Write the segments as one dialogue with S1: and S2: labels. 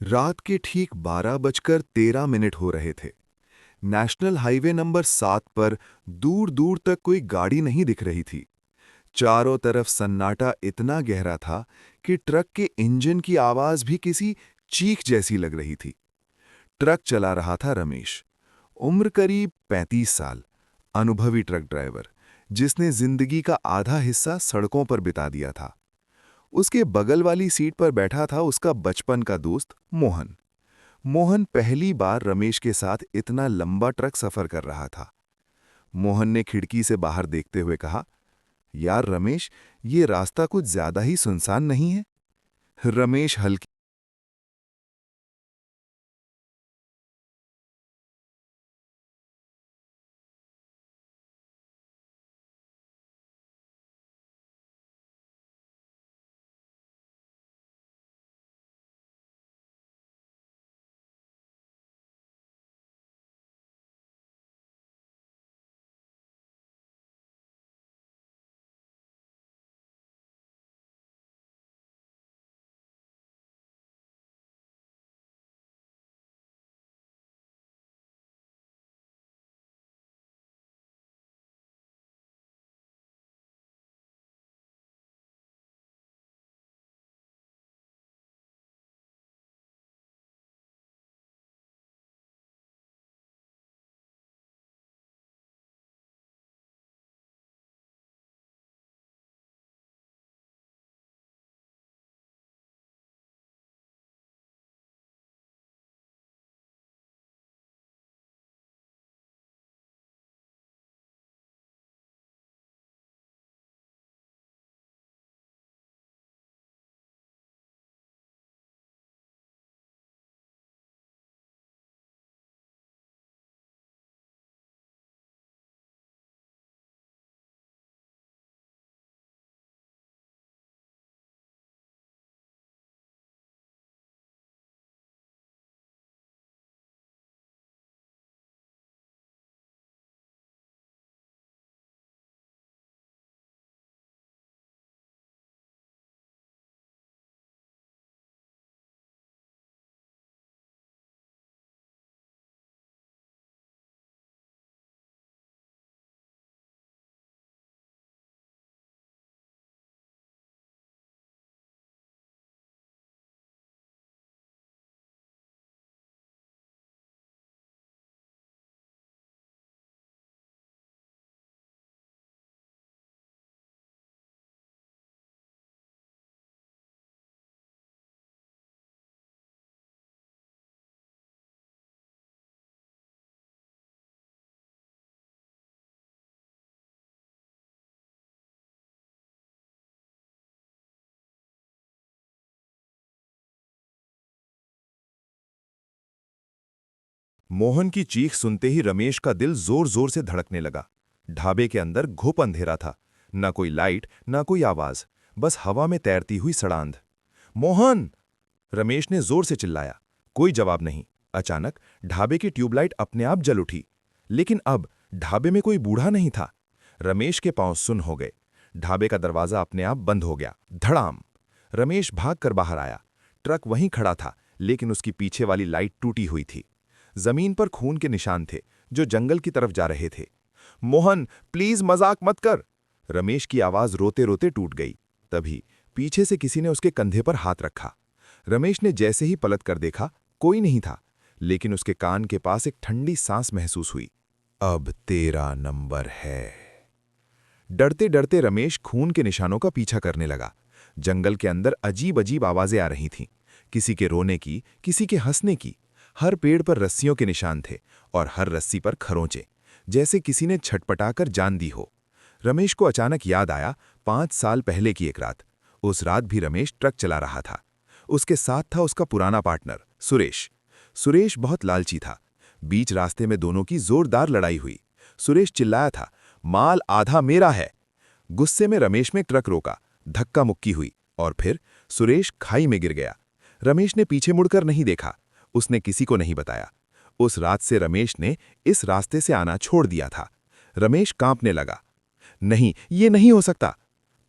S1: रात के ठीक 12:13 हो रहे थे। नेशनल हाईवे नंबर 7 पर दूर दूर तक कोई गाड़ी नहीं दिख रही थी। चारों तरफ सन्नाटा इतना गहरा था कि ट्रक के इंजन की आवाज भी किसी चीख जैसी लग रही थी। ट्रक चला रहा था रमेश, उम्र करीब 35 साल, अनुभवी ट्रक ड्राइवर, जिसने जिंदगी का आधा हिस्सा सड़कों पर बिता दिया था। उसके बगल वाली सीट पर बैठा था उसका बचपन का दोस्त मोहन। मोहन पहली बार रमेश के साथ इतना लंबा ट्रक सफर कर रहा था। मोहन ने खिड़की से बाहर देखते हुए कहा, यार रमेश, ये रास्ता कुछ ज्यादा ही सुनसान नहीं है? रमेश हल्की
S2: मोहन की चीख सुनते ही रमेश का दिल जोर जोर से धड़कने लगा। ढाबे के अंदर घुप अंधेरा था, न कोई लाइट न कोई आवाज, बस हवा में तैरती हुई सड़ांध। मोहन! रमेश ने जोर से चिल्लाया। कोई जवाब नहीं। अचानक ढाबे की ट्यूबलाइट अपने आप जल उठी, लेकिन अब ढाबे में कोई बूढ़ा नहीं था। रमेश के पांव सुन्न हो गए। ढाबे का दरवाजा अपने आप बंद हो गया। धड़ाम! रमेश भागकर बाहर आया। ट्रक वहीं खड़ा था, लेकिन उसकी पीछे वाली लाइट टूटी हुई थी। जमीन पर खून के निशान थे, जो जंगल की तरफ जा रहे थे। मोहन, प्लीज मजाक मत कर! रमेश की आवाज रोते रोते टूट गई। तभी पीछे से किसी ने उसके कंधे पर हाथ रखा। रमेश ने जैसे ही पलट कर देखा, कोई नहीं था, लेकिन उसके कान के पास एक ठंडी सांस महसूस हुई। अब तेरा नंबर है। डरते डरते रमेश खून के निशानों का पीछा करने लगा। जंगल के अंदर अजीब अजीब आवाजें आ रही थीं, किसी के रोने की, किसी के हंसने की। हर पेड़ पर रस्सियों के निशान थे और हर रस्सी पर खरोंचे, जैसे किसी ने छटपटाकर जान दी हो। रमेश को अचानक याद आया 5 साल पहले की एक रात। उस रात भी रमेश ट्रक चला रहा था। उसके साथ था उसका पुराना पार्टनर सुरेश। सुरेश बहुत लालची था। बीच रास्ते में दोनों की जोरदार लड़ाई हुई। सुरेश चिल्लाया था, माल आधा मेरा है। गुस्से में रमेश ने ट्रक रोका, धक्का मुक्की हुई और फिर सुरेश खाई में गिर गया। रमेश ने पीछे मुड़कर नहीं देखा। उसने किसी को नहीं बताया। उस रात से रमेश ने इस रास्ते से आना छोड़ दिया था। रमेश कांपने लगा। नहीं, ये नहीं हो सकता।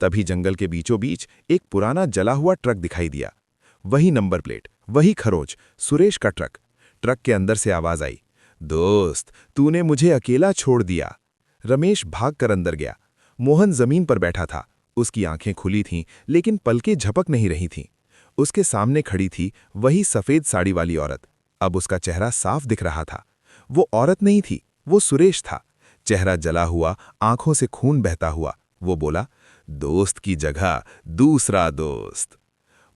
S2: तभी जंगल के बीचों बीच एक पुराना जला हुआ ट्रक दिखाई दिया। वही नंबर प्लेट, वही खरोच, सुरेश का ट्रक। ट्रक के अंदर से आवाज आई, दोस्त, तूने मुझे अकेला छोड़ दिया। रमेश भागकर अंदर गया। मोहन जमीन पर बैठा था। उसकी आंखें खुली थीं, लेकिन पलकें झपक नहीं रही थीं। उसके सामने खड़ी थी वही सफेद साड़ी वाली औरत। अब उसका चेहरा साफ दिख रहा था। वो औरत नहीं थी, वो सुरेश था। चेहरा जला हुआ, आंखों से खून बहता हुआ। वो बोला, दोस्त की जगह दूसरा दोस्त।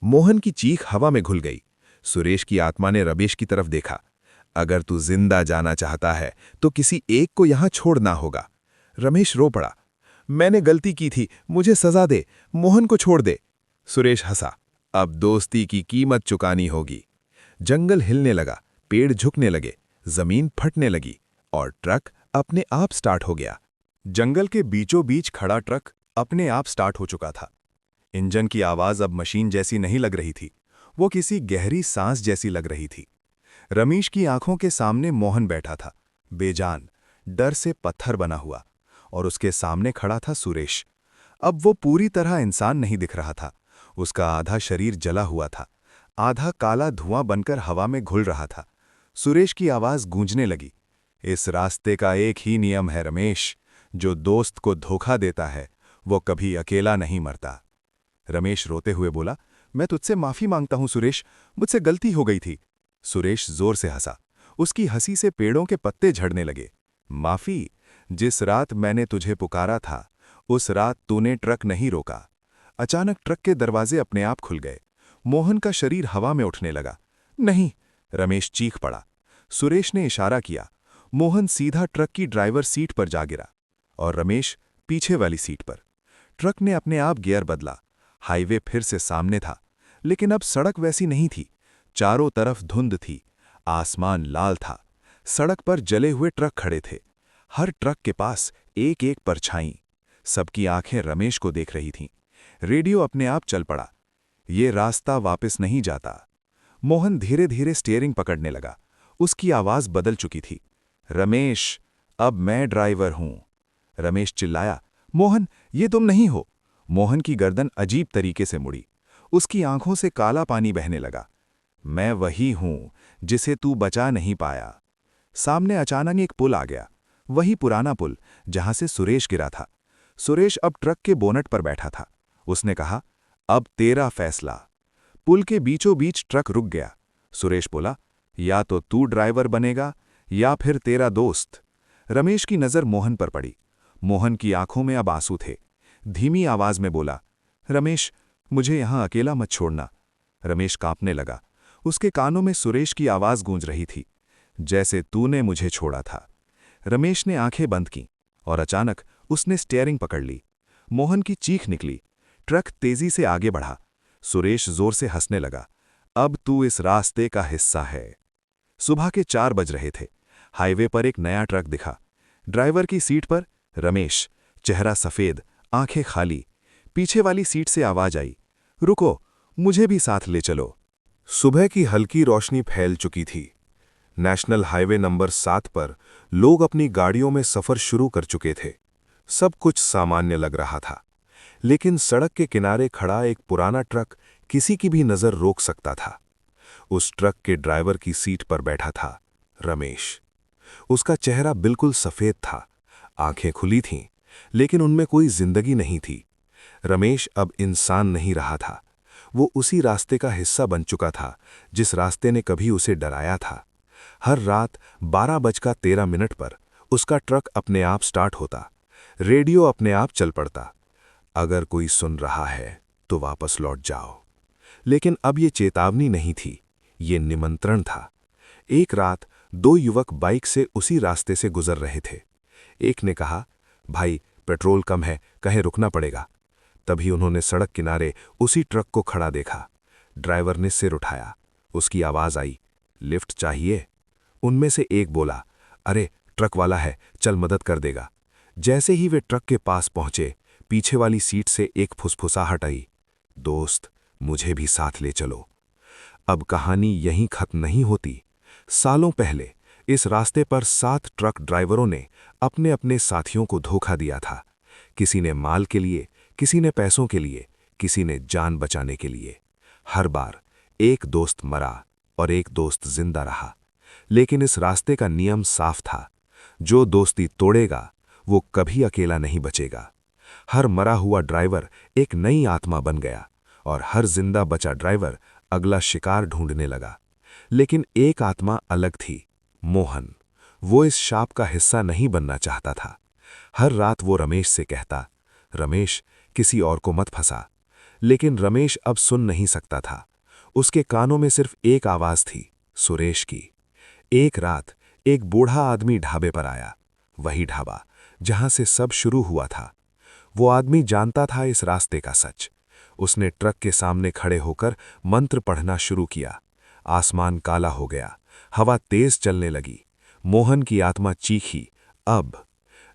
S2: मोहन की चीख हवा में घुल गई। सुरेश की आत्मा ने रमेश की तरफ देखा। अगर तू जिंदा जाना चाहता है तो किसी एक को यहां छोड़ना होगा। रमेश रो पड़ा। मैंने गलती की थी, मुझे सजा दे, मोहन को छोड़ दे। सुरेश हंसा। अब दोस्ती की कीमत चुकानी होगी। जंगल हिलने लगा, पेड़ झुकने लगे, जमीन फटने लगी और ट्रक अपने आप स्टार्ट हो गया।
S1: जंगल के बीचों बीच खड़ा ट्रक अपने आप स्टार्ट हो चुका था। इंजन की आवाज अब मशीन जैसी नहीं लग रही थी, वो किसी गहरी सांस जैसी लग रही थी। रमेश की आंखों के सामने मोहन बैठा था, बेजान, डर से पत्थर बना हुआ, और उसके सामने खड़ा था सुरेश। अब वो पूरी तरह इंसान नहीं दिख रहा था। उसका आधा शरीर जला हुआ था, आधा काला धुआं बनकर हवा में घुल रहा था। सुरेश की आवाज गूंजने लगी, इस रास्ते का एक ही नियम है रमेश, जो दोस्त को धोखा देता है वो कभी अकेला नहीं मरता। रमेश रोते हुए बोला, मैं तुझसे माफी मांगता हूं सुरेश, मुझसे गलती हो गई थी। सुरेश जोर से हंसा। उसकी हंसी से पेड़ों के पत्ते झड़ने लगे। माफी? जिस रात मैंने तुझे पुकारा था उस रात तूने ट्रक नहीं रोका। अचानक ट्रक के दरवाजे अपने आप खुल गए। मोहन का शरीर हवा में उठने लगा। नहीं! रमेश चीख पड़ा। सुरेश ने इशारा किया। मोहन सीधा ट्रक की ड्राइवर सीट पर जा गिरा और रमेश पीछे वाली सीट पर। ट्रक ने अपने आप गियर बदला। हाईवे फिर से सामने था, लेकिन अब सड़क वैसी नहीं थी। चारों तरफ धुंध थी, आसमान लाल था। सड़क पर जले हुए ट्रक खड़े थे, हर ट्रक के पास एक एक परछाई। सबकी आंखें रमेश को देख रही थीं। रेडियो अपने आप चल पड़ा। ये रास्ता वापस नहीं जाता। मोहन धीरे धीरे स्टीयरिंग पकड़ने लगा। उसकी आवाज बदल चुकी थी। रमेश, अब मैं ड्राइवर हूं। रमेश चिल्लाया, मोहन, ये तुम नहीं हो। मोहन की गर्दन अजीब तरीके से मुड़ी। उसकी आंखों से काला पानी बहने लगा। मैं वही हूं जिसे तू बचा नहीं पाया। सामने अचानक एक पुल आ गया, वही पुराना पुल जहां से सुरेश गिरा था। सुरेश अब ट्रक के बोनट पर बैठा था। उसने कहा, अब तेरा फैसला। पुल के बीचों बीच ट्रक रुक गया। सुरेश बोला, या तो तू ड्राइवर बनेगा या फिर तेरा दोस्त। रमेश की नजर मोहन पर पड़ी। मोहन की आंखों में अब आंसू थे। धीमी आवाज में बोला, रमेश, मुझे यहां अकेला मत छोड़ना। रमेश कांपने लगा। उसके कानों में सुरेश की आवाज गूंज रही थी, जैसे तूने मुझे छोड़ा था। रमेश ने आंखें बंद की और अचानक उसने स्टीयरिंग पकड़ ली। मोहन की चीख निकली। ट्रक तेजी से आगे बढ़ा। सुरेश जोर से हंसने लगा। अब तू इस रास्ते का हिस्सा है। सुबह के 4 बज रहे थे। हाईवे पर एक नया ट्रक दिखा। ड्राइवर की सीट पर रमेश, चेहरा सफेद, आंखें खाली। पीछे वाली सीट से आवाज आई, रुको, मुझे भी साथ ले चलो। सुबह की हल्की रोशनी फैल चुकी थी। नेशनल हाईवे नंबर 7 पर लोग अपनी गाड़ियों में सफर शुरू कर चुके थे। सब कुछ सामान्य लग रहा था, लेकिन सड़क के किनारे खड़ा एक पुराना ट्रक किसी की भी नजर रोक सकता था। उस ट्रक के ड्राइवर की सीट पर बैठा था रमेश। उसका चेहरा बिल्कुल सफेद था, आंखें खुली थीं, लेकिन उनमें कोई जिंदगी नहीं थी। रमेश अब इंसान नहीं रहा था, वो उसी रास्ते का हिस्सा बन चुका था जिस रास्ते ने कभी उसे डराया था। हर रात 12:13 पर उसका ट्रक अपने आप स्टार्ट होता, रेडियो अपने आप चल पड़ता, अगर कोई सुन रहा है तो वापस लौट जाओ। लेकिन अब ये चेतावनी नहीं थी, ये निमंत्रण था। एक रात 2 युवक बाइक से उसी रास्ते से गुजर रहे थे। एक ने कहा, भाई, पेट्रोल कम है, कहीं रुकना पड़ेगा। तभी उन्होंने सड़क किनारे उसी ट्रक को खड़ा देखा। ड्राइवर ने सिर उठाया। उसकी आवाज आई, लिफ्ट चाहिए? उनमें से एक बोला, अरे ट्रक वाला है, चल मदद कर देगा। जैसे ही वे ट्रक के पास पहुंचे, पीछे वाली सीट से एक फुसफुसाहट आई, दोस्त, मुझे भी साथ ले चलो। अब कहानी यहीं खत्म नहीं होती। सालों पहले इस रास्ते पर 7 ट्रक ड्राइवरों ने अपने अपने साथियों को धोखा दिया था। किसी ने माल के लिए, किसी ने पैसों के लिए, किसी ने जान बचाने के लिए। हर बार
S2: एक दोस्त मरा और एक दोस्त जिंदा रहा। लेकिन इस रास्ते का नियम साफ था, जो दोस्ती तोड़ेगा वो कभी अकेला नहीं बचेगा। हर मरा हुआ ड्राइवर एक नई आत्मा बन गया और हर जिंदा बचा ड्राइवर अगला शिकार ढूंढने लगा। लेकिन एक आत्मा अलग थी, मोहन। वो इस शाप का हिस्सा नहीं बनना चाहता था। हर रात वो रमेश से कहता, रमेश, किसी और को मत फंसा। लेकिन रमेश अब सुन नहीं सकता था। उसके कानों में सिर्फ एक आवाज थी, सुरेश की। एक रात एक बूढ़ा आदमी ढाबे पर आया, वही ढाबा जहां से सब शुरू हुआ था। वो आदमी जानता था इस रास्ते का सच। उसने ट्रक के सामने खड़े होकर मंत्र पढ़ना शुरू किया। आसमान काला हो गया, हवा तेज चलने लगी। मोहन की आत्मा चीखी, अब।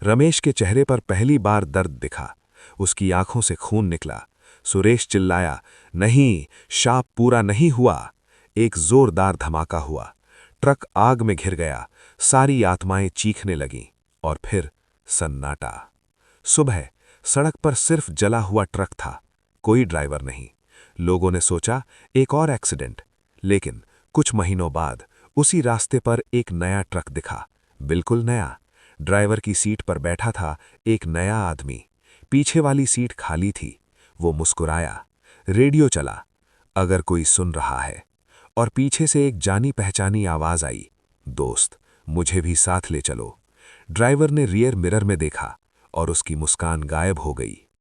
S2: रमेश के चेहरे पर पहली बार दर्द दिखा। उसकी आंखों से खून निकला। सुरेश चिल्लाया, नहीं, शाप पूरा नहीं हुआ। एक जोरदार धमाका हुआ। ट्रक आग में घिर गया। सारी आत्माएं चीखने लगीं और फिर सन्नाटा। सुबह सड़क पर सिर्फ जला हुआ ट्रक था, कोई ड्राइवर नहीं। लोगों ने सोचा एक और एक्सीडेंट। लेकिन कुछ महीनों बाद उसी रास्ते पर एक नया ट्रक दिखा, बिल्कुल नया। ड्राइवर की सीट पर बैठा था एक नया आदमी। पीछे वाली सीट खाली थी। वो मुस्कुराया। रेडियो चला, अगर कोई सुन रहा है। और पीछे से एक जानी पहचानी आवाज आई, दोस्त, मुझे भी साथ ले चलो। ड्राइवर ने रियर मिरर में देखा और उसकी मुस्कान गायब हो गई।